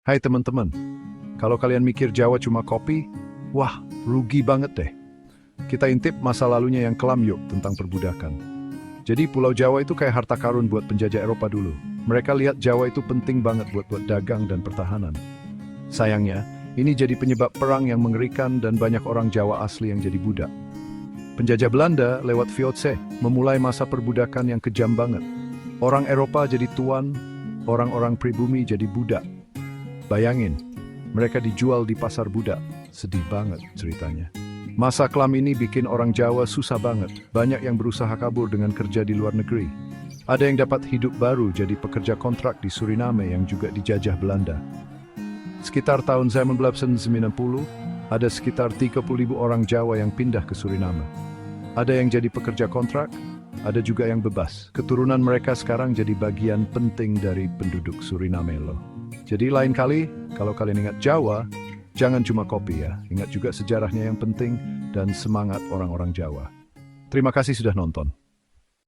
Hai teman-teman, kalau kalian mikir Jawa cuma kopi, wah, rugi banget deh. Kita intip masa lalunya yang kelam yuk tentang perbudakan. Jadi Pulau Jawa itu kayak harta karun buat penjajah Eropa dulu. Mereka lihat Jawa itu penting banget buat dagang dan pertahanan. Sayangnya, ini jadi penyebab perang yang mengerikan dan banyak orang Jawa asli yang jadi budak. Penjajah Belanda lewat VOC memulai masa perbudakan yang kejam banget. Orang Eropa jadi tuan, orang-orang pribumi jadi budak. Bayangin, mereka dijual di pasar budak. Sedih banget ceritanya. Masa kelam ini bikin orang Jawa susah banget. Banyak yang berusaha kabur dengan kerja di luar negeri. Ada yang dapat hidup baru jadi pekerja kontrak di Suriname yang juga dijajah Belanda. Sekitar tahun 1990, ada sekitar 30.000 orang Jawa yang pindah ke Suriname. Ada yang jadi pekerja kontrak, ada juga yang bebas. Keturunan mereka sekarang jadi bagian penting dari penduduk Suriname loh. Jadi lain kali, kalau kalian ingat Jawa, jangan cuma kopi ya. Ingat juga sejarahnya yang penting dan semangat orang-orang Jawa. Terima kasih sudah nonton.